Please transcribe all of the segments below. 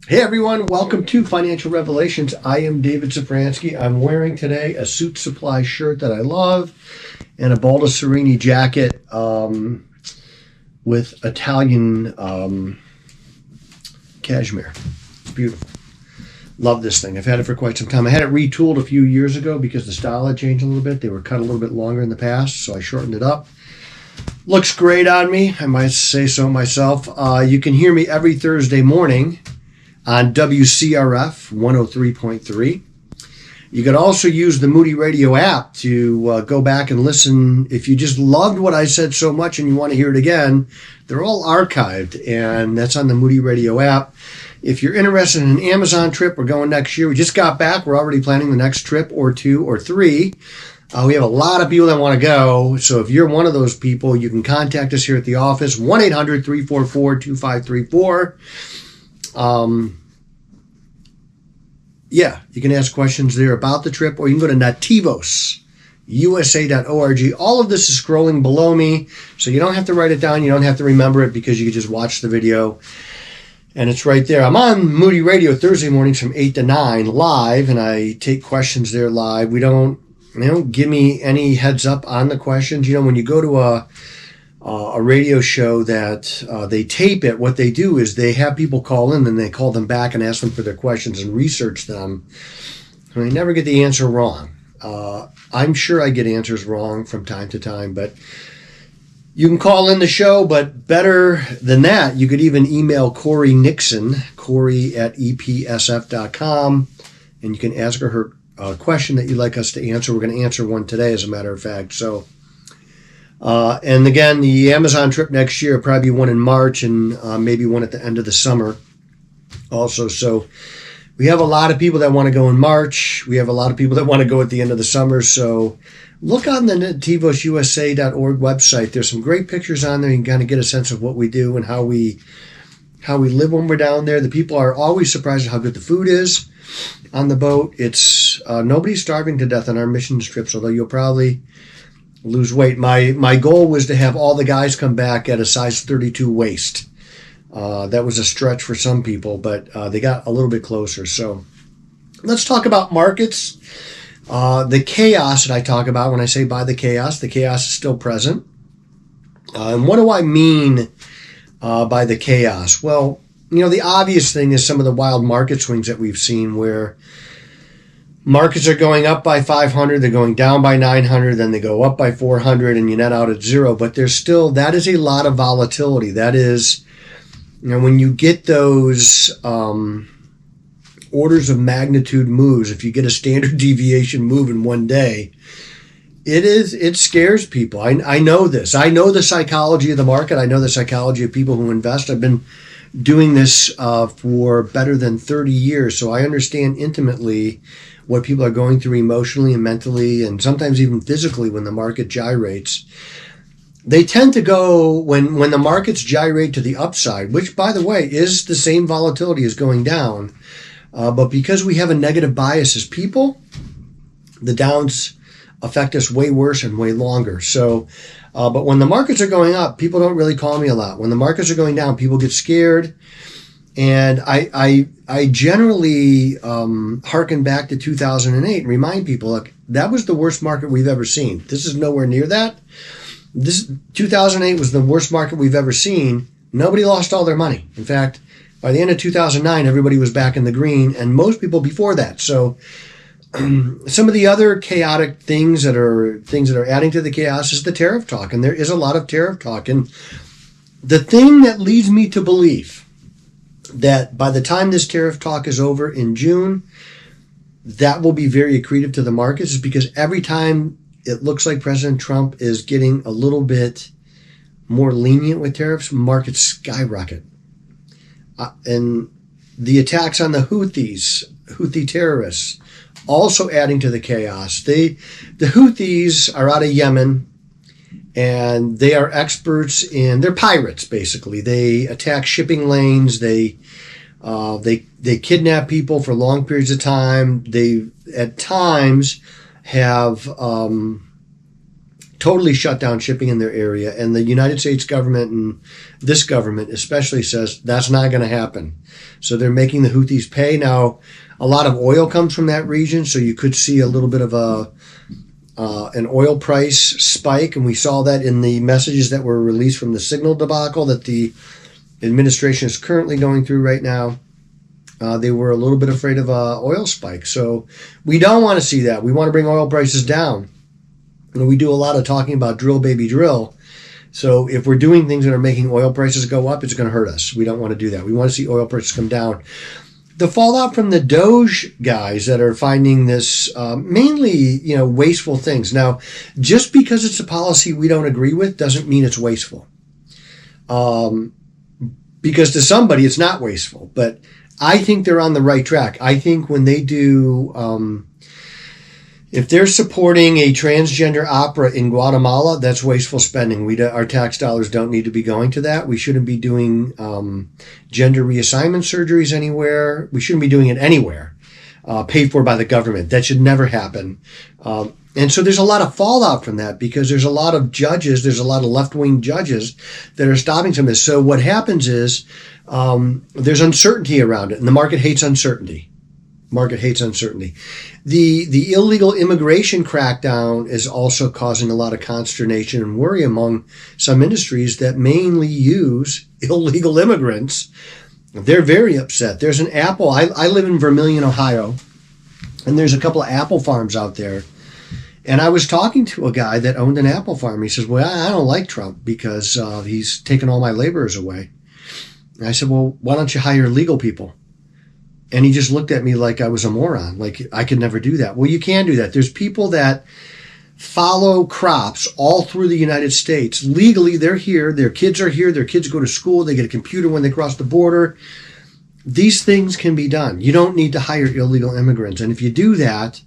Hey everyone, welcome to Financial Revelations. I am David Zabransky. I'm wearing today a Suit Supply shirt that I love and a Baldessarini jacket with Italian cashmere. It's beautiful. Love this thing. I've had it for quite some time. I had it retooled a few years ago because the style had changed a little bit. They were cut a little bit longer in the past, so I shortened it up. Looks great on me, I might say so myself. You can hear me every Thursday morning on WCRF 103.3. You can also use the Moody Radio App to go back and listen. If you just loved what I said so much and you want to hear it again, they're all archived, and that's on the Moody Radio App. If you're interested in an Amazon trip, we're going next year. We just got back. We're already planning the next trip or two or three. We have a lot of people that want to go, so if you're one of those people, you can contact us here at the office, 1-800-344-2534. You can ask questions there about the trip, or you can go to nativosusa.org. All of this is scrolling below me, so you don't have to write it down. You don't have to remember it because you can just watch the video, and it's right there. I'm on Moody Radio Thursday mornings from 8 to 9 live, and I take questions there live. They don't give me any heads up on the questions. You know, when you go to a radio show that they tape it, what they do is they have people call in and they call them back and ask them for their questions and research them. And they never get the answer wrong. I'm sure I get answers wrong from time to time, but you can call in the show. But better than that, you could even email Corey Nixon, Corey@EPSF.com, and you can ask her a question that you'd like us to answer. We're going to answer one today, as a matter of fact. So. And again, the Amazon trip next year, probably one in March and maybe one at the end of the summer also. So we have a lot of people that want to go in March. We have a lot of people that want to go at the end of the summer. So look on the nativosusa.org website. There's some great pictures on there. You can kind of get a sense of what we do and how we live when we're down there. The people are always surprised at how good the food is on the boat. It's nobody's starving to death on our missions trips, although you'll probably lose weight. My goal was to have all the guys come back at a size 32 waist. That was a stretch for some people, but they got a little bit closer. So let's talk about markets. The chaos that I talk about when I say the chaos is still present. And what do I mean by the chaos? Well, the obvious thing is some of the wild market swings that we've seen where markets are going up by 500, they're going down by 900, then they go up by 400, and you net out at zero. But that is a lot of volatility. That is, when you get those orders of magnitude moves, if you get a standard deviation move in one day, it scares people. I know this. I know the psychology of the market. I know the psychology of people who invest. I've been doing this for better than 30 years, so I understand intimately what people are going through emotionally and mentally and sometimes even physically when the market gyrates. They tend to go, when the markets gyrate to the upside, which, by the way, is the same volatility as going down, but because we have a negative bias as people, the downs affect us way worse and way longer. So, but when the markets are going up, people don't really call me a lot. When the markets are going down, people get scared. And I generally hearken back to 2008 and remind people, look, that was the worst market we've ever seen. This is nowhere near that. 2008 was the worst market we've ever seen. Nobody lost all their money. In fact, by the end of 2009, everybody was back in the green, and most people before that. So some of the other chaotic things that are adding to the chaos is the tariff talk, and there is a lot of tariff talk. And the thing that leads me to believe that by the time this tariff talk is over in June, that will be very accretive to the markets, is because every time it looks like President Trump is getting a little bit more lenient with tariffs, markets skyrocket. And the attacks on the Houthi terrorists, also adding to the chaos. The Houthis are out of Yemen, and they are experts they're pirates, basically. They attack shipping lanes. They kidnap people for long periods of time. They, at times, have totally shut down shipping in their area. And the United States government and this government especially says that's not going to happen. So they're making the Houthis pay. Now, a lot of oil comes from that region, so you could see a little bit of an oil price spike. And we saw that in the messages that were released from the signal debacle that the administration is currently going through right now. They were a little bit afraid of a oil spike. So we don't want to see that. We want to bring oil prices down. We do a lot of talking about drill, baby, drill. So if we're doing things that are making oil prices go up, it's going to hurt us. We don't want to do that. We want to see oil prices come down. The fallout from the DOGE guys that are finding this mainly, wasteful things. Now, just because it's a policy we don't agree with doesn't mean it's wasteful. Because to somebody, it's not wasteful. But I think they're on the right track. I think when they do, if they're supporting a transgender opera in Guatemala, that's wasteful spending. Our tax dollars don't need to be going to that. We shouldn't be doing gender reassignment surgeries anywhere. We shouldn't be doing it anywhere paid for by the government. That should never happen. And so there's a lot of fallout from that because there's a lot of judges, there's a lot of left-wing judges that are stopping some of this. So what happens is there's uncertainty around it, and the market hates uncertainty. The illegal immigration crackdown is also causing a lot of consternation and worry among some industries that mainly use illegal immigrants. They're very upset. There's an apple. I live in Vermilion, Ohio, and there's a couple of apple farms out there. And I was talking to a guy that owned an apple farm. He says, well, I don't like Trump because he's taken all my laborers away. And I said, well, why don't you hire legal people? And he just looked at me like I was a moron, like I could never do that. Well, you can do that. There's people that follow crops all through the United States. Legally, they're here. Their kids are here. Their kids go to school. They get a computer when they cross the border. These things can be done. You don't need to hire illegal immigrants. And if you do that,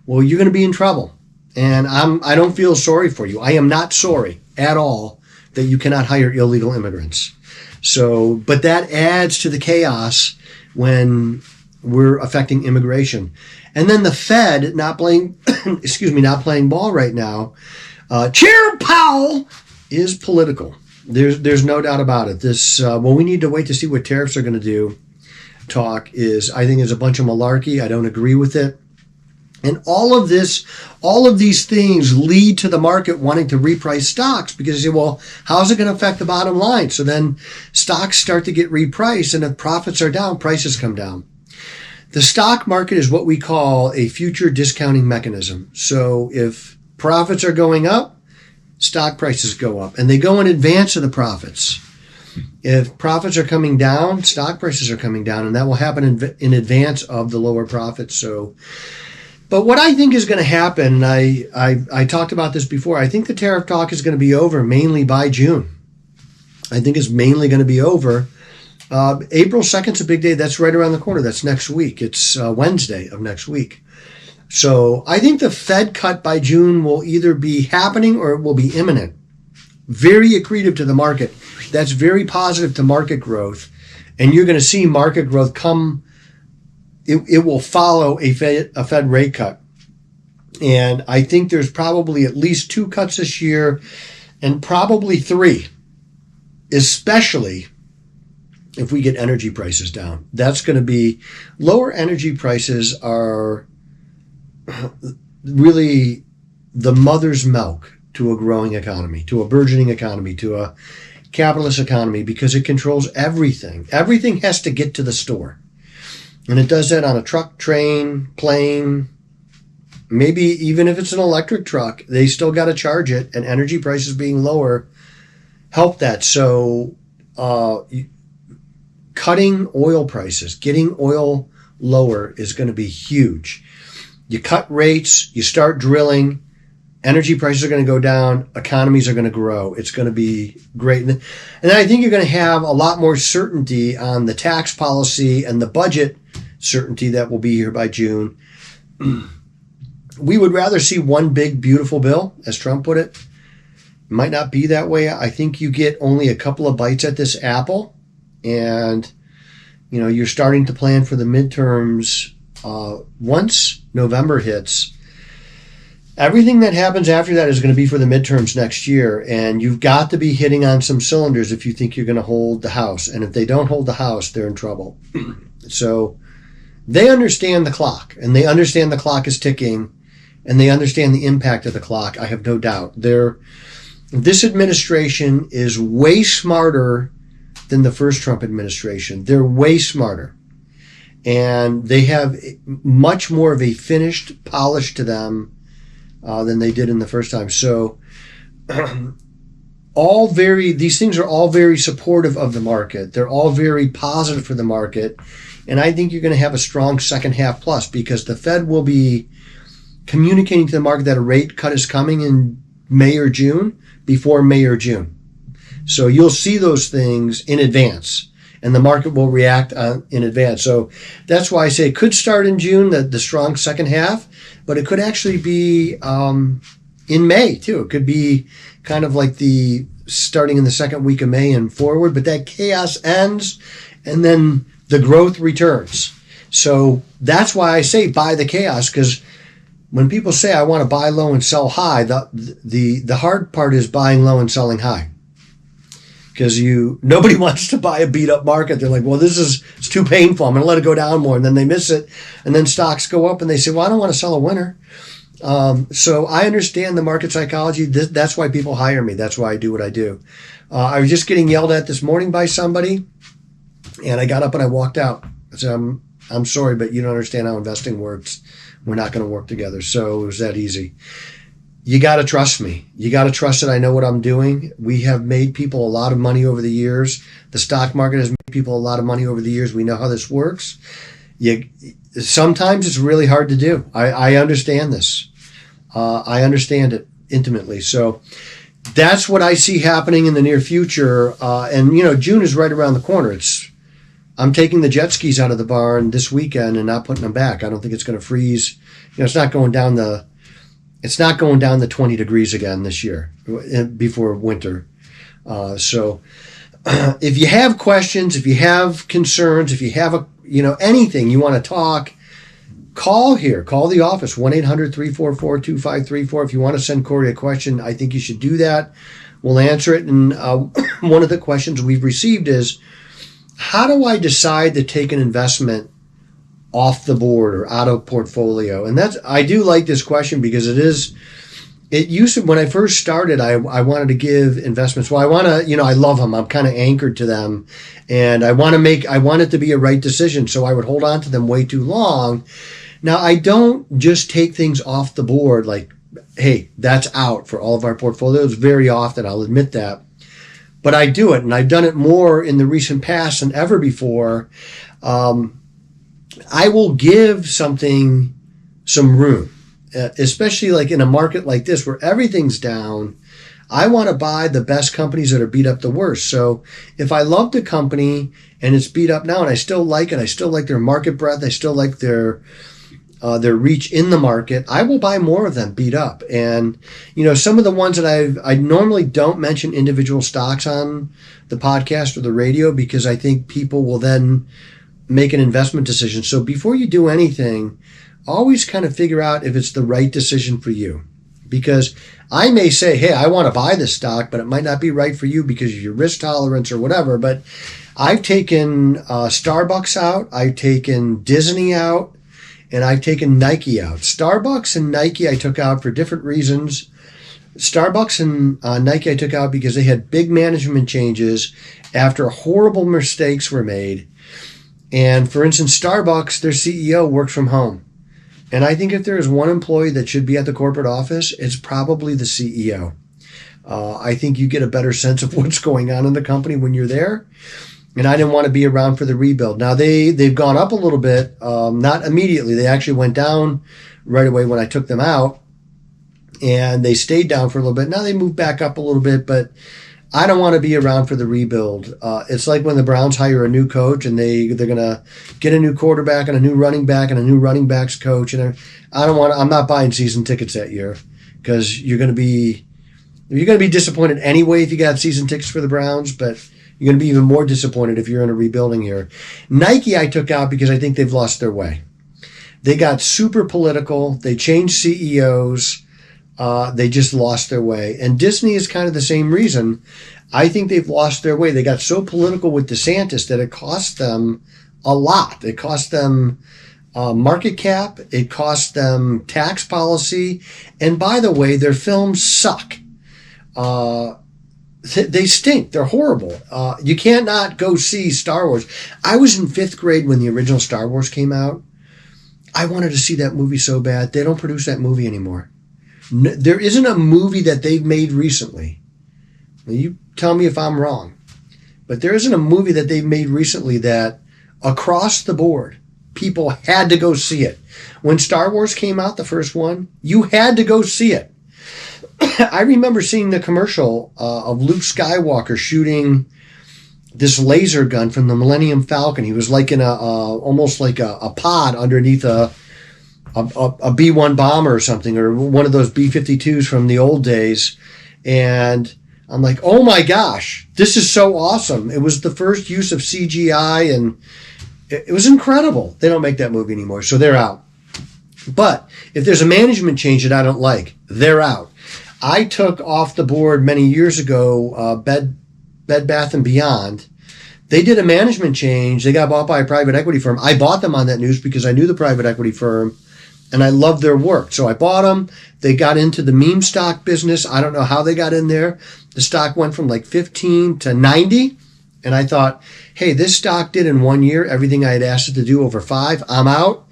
well, you're going to be in trouble. And I don't feel sorry for you. I am not sorry at all that you cannot hire illegal immigrants. So, but that adds to the chaos when we're affecting immigration. And then the Fed not playing ball right now. Chair Powell is political. There's no doubt about it. We need to wait to see what tariffs are going to do. I think is a bunch of malarkey. I don't agree with it. And all of these things lead to the market wanting to reprice stocks because they say, well, how's it going to affect the bottom line? So then stocks start to get repriced, and if profits are down, prices come down. The stock market is what we call a future discounting mechanism. So if profits are going up, stock prices go up, and they go in advance of the profits. If profits are coming down, stock prices are coming down, and that will happen in advance of the lower profits. But what I think is going to happen, I talked about this before, I think the tariff talk is going to be over mainly by June. I think it's mainly going to be over. April 2nd is a big day. That's right around the corner. That's next week. It's Wednesday of next week. So I think the Fed cut by June will either be happening or it will be imminent. Very accretive to the market. That's very positive to market growth. And you're going to see market growth come. It will follow a Fed rate cut. And I think there's probably at least 2 cuts this year and probably 3, especially if we get energy prices down. That's going to be lower energy prices are really the mother's milk to a growing economy, to a burgeoning economy, to a capitalist economy because it controls everything. Everything has to get to the store. And it does that on a truck, train, plane, maybe even if it's an electric truck, they still got to charge it, and energy prices being lower help that. So cutting oil prices, getting oil lower is going to be huge. You cut rates, you start drilling, energy prices are going to go down, economies are going to grow. It's going to be great. And I think you're going to have a lot more certainty on the tax policy and the budget certainty that will be here by June. We would rather see one big, beautiful bill, as Trump put it. It might not be that way. I think you get only a couple of bites at this apple, and you're starting to plan for the midterms once November hits. Everything that happens after that is going to be for the midterms next year, and you've got to be hitting on some cylinders if you think you're going to hold the House. And if they don't hold the House, they're in trouble. So they understand the clock, and they understand the clock is ticking, and they understand the impact of the clock. I have no doubt. This administration is way smarter than the first Trump administration. They're way smarter. And they have much more of a finished polish to them than they did in the first time. So these things are all very supportive of the market. They're all very positive for the market. And I think you're going to have a strong second half plus, because the Fed will be communicating to the market that a rate cut is coming in May or June, before May or June. So you'll see those things in advance, and the market will react in advance. So that's why I say it could start in June, the strong second half, but it could actually be in May too. It could be kind of like the starting in the second week of May and forward, but that chaos ends and then the growth returns. So that's why I say buy the chaos, because when people say I want to buy low and sell high, the hard part is buying low and selling high. Because nobody wants to buy a beat up market. They're like, well, it's too painful. I'm going to let it go down more. And then they miss it. And then stocks go up and they say, well, I don't want to sell a winner. So I understand the market psychology. That's why people hire me. That's why I do what I do. I was just getting yelled at this morning by somebody, and I got up and I walked out. I said, I'm sorry, but you don't understand how investing works. We're not going to work together. So it was that easy. You got to trust me. You got to trust that I know what I'm doing. We have made people a lot of money over the years. The stock market has made people a lot of money over the years. We know how this works. Sometimes it's really hard to do. I understand this. I understand it intimately. So that's what I see happening in the near future. And June is right around the corner. I'm taking the jet skis out of the barn this weekend and not putting them back. I don't think it's going to freeze. It's not going down the 20 degrees again this year before winter. So if you have questions, if you have concerns, if you have anything you want to talk, call here. Call the office, 1-800-344-2534. If you want to send Corey a question, I think you should do that. We'll answer it. And one of the questions we've received is, how do I decide to take an investment off the board or out of portfolio? And I do like this question, because it used to, when I first started, I wanted to give investments. Well, I love them. I'm kind of anchored to them, and I want it to be a right decision. So I would hold on to them way too long. Now, I don't just take things off the board like, hey, that's out for all of our portfolios very often. I'll admit that. But I do it, and I've done it more in the recent past than ever before. I will give something some room, especially like in a market like this where everything's down. I want to buy the best companies that are beat up the worst. So if I love the company and it's beat up now and I still like it, I still like their market breadth, I still like their reach in the market, I will buy more of them beat up. And, some of the ones that I normally don't mention individual stocks on the podcast or the radio, because I think people will then make an investment decision. So before you do anything, always kind of figure out if it's the right decision for you. Because I may say, hey, I want to buy this stock, but it might not be right for you because of your risk tolerance or whatever. But I've taken Starbucks out, I've taken Disney out, and I've taken Nike out. Starbucks and Nike I took out for different reasons. Starbucks and Nike I took out because they had big management changes after horrible mistakes were made. And for instance, Starbucks, their CEO works from home. And I think if there is one employee that should be at the corporate office, it's probably the CEO. I think you get a better sense of what's going on in the company when you're there. And I didn't want to be around for the rebuild. Now, they've gone up a little bit, not immediately. They actually went down right away when I took them out. And they stayed down for a little bit. Now they moved back up a little bit, but I don't want to be around for the rebuild. It's like when the Browns hire a new coach and they're going to get a new quarterback and a new running back and a new running backs coach. And I'm not buying season tickets that year, because you're going to be disappointed anyway if you got season tickets for the Browns, but you're going to be even more disappointed if you're in a rebuilding year. Nike I took out because I think they've lost their way. They got super political. They changed CEOs. They just lost their way. And Disney is kind of the same reason. I think they've lost their way. They got so political with DeSantis that it cost them a lot. It cost them market cap. It cost them tax policy. And by the way, their films suck. They stink. They're horrible. You can't not go see Star Wars. I was in 5th grade when the original Star Wars came out. I wanted to see that movie so bad. They don't produce that movie anymore. No, there isn't a movie that they've made recently. You tell me if I'm wrong. But there isn't a movie that they've made recently that across the board, people had to go see it. When Star Wars came out, the first one, you had to go see it. I remember seeing the commercial of Luke Skywalker shooting this laser gun from the Millennium Falcon. He was like in almost like a pod underneath a B-1 bomber or something, or one of those B-52s from the old days. And I'm like, oh my gosh, this is so awesome. It was the first use of CGI, and it was incredible. They don't make that movie anymore, so they're out. But if there's a management change that I don't like, they're out. I took off the board many years ago Bed Bath & Beyond. They did a management change. They got bought by a private equity firm. I bought them on that news because I knew the private equity firm, and I loved their work. So I bought them. They got into the meme stock business. I don't know how they got in there. The stock went from like 15 to 90. And I thought, hey, this stock did in 1 year everything I had asked it to do over 5. I'm out.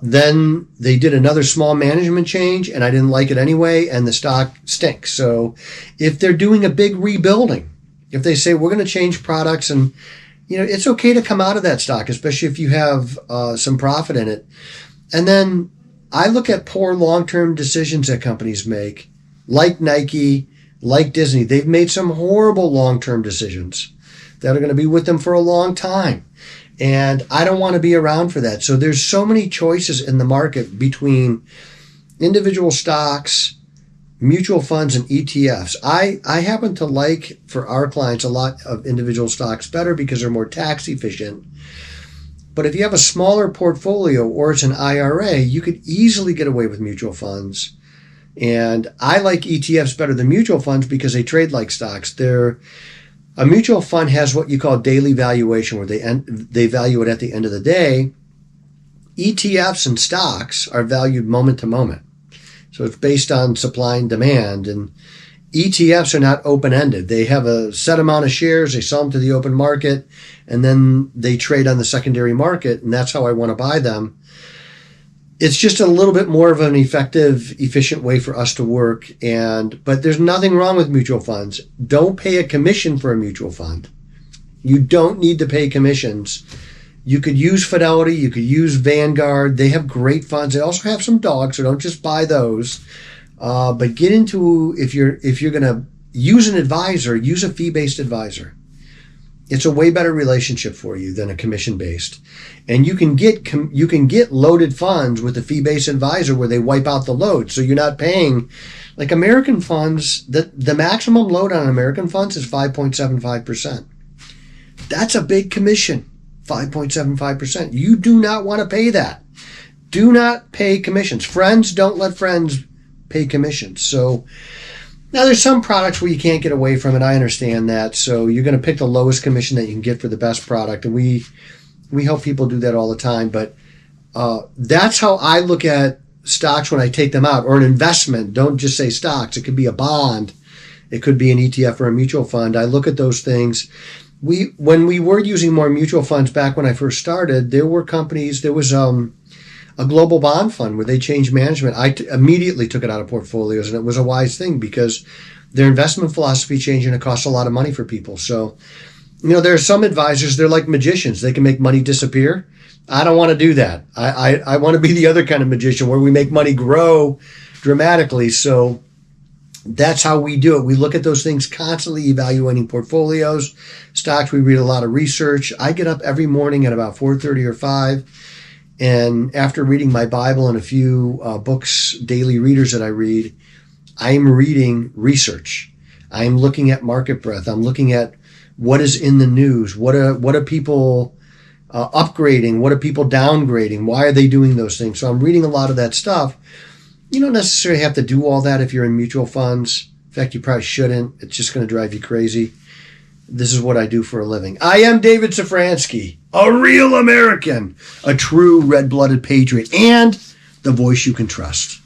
Then they did another small management change, and I didn't like it anyway, and the stock stinks. So if they're doing a big rebuilding, if they say we're going to change products, and it's okay to come out of that stock, especially if you have some profit in it. And then I look at poor long-term decisions that companies make, like Nike, like Disney. They've made some horrible long-term decisions that are going to be with them for a long time. And I don't want to be around for that. So there's so many choices in the market between individual stocks, mutual funds, and ETFs. I happen to like, for our clients, a lot of individual stocks better because they're more tax efficient. But if you have a smaller portfolio or it's an IRA, you could easily get away with mutual funds. And I like ETFs better than mutual funds because they trade like stocks. A mutual fund has what you call daily valuation, where they value it at the end of the day. ETFs and stocks are valued moment to moment. So it's based on supply and demand. And ETFs are not open-ended. They have a set amount of shares, they sell them to the open market, and then they trade on the secondary market, and that's how I want to buy them. It's just a little bit more of an effective, efficient way for us to work. But there's nothing wrong with mutual funds. Don't pay a commission for a mutual fund. You don't need to pay commissions. You could use Fidelity. You could use Vanguard. They have great funds. They also have some dogs, so don't just buy those. But get into, if you're going to use an advisor, use a fee-based advisor. It's a way better relationship for you than a commission-based. And you can get loaded funds with a fee-based advisor where they wipe out the load. So you're not paying, like American funds, the maximum load on American funds is 5.75%. That's a big commission, 5.75%. You do not want to pay that. Do not pay commissions. Friends, don't let friends pay commissions. So now there's some products where you can't get away from it. I understand that. So you're going to pick the lowest commission that you can get for the best product. And we help people do that all the time. But that's how I look at stocks when I take them out, or an investment. Don't just say stocks. It could be a bond. It could be an ETF or a mutual fund. I look at those things. When we were using more mutual funds back when I first started, there were companies, there was a global bond fund where they changed management. I immediately took it out of portfolios, and it was a wise thing because their investment philosophy changed, and it costs a lot of money for people. So, there are some advisors, they're like magicians. They can make money disappear. I don't want to do that. I want to be the other kind of magician where we make money grow dramatically. So that's how we do it. We look at those things constantly, evaluating portfolios, stocks. We read a lot of research. I get up every morning at about 4:30 or 5. And after reading my Bible and a few books, daily readers that I read, I'm reading research. I'm looking at market breadth. I'm looking at what is in the news. What are people upgrading? What are people downgrading? Why are they doing those things? So I'm reading a lot of that stuff. You don't necessarily have to do all that if you're in mutual funds. In fact, you probably shouldn't. It's just going to drive you crazy. This is what I do for a living. I am David Safransky, a real American, a true red-blooded patriot, and the voice you can trust.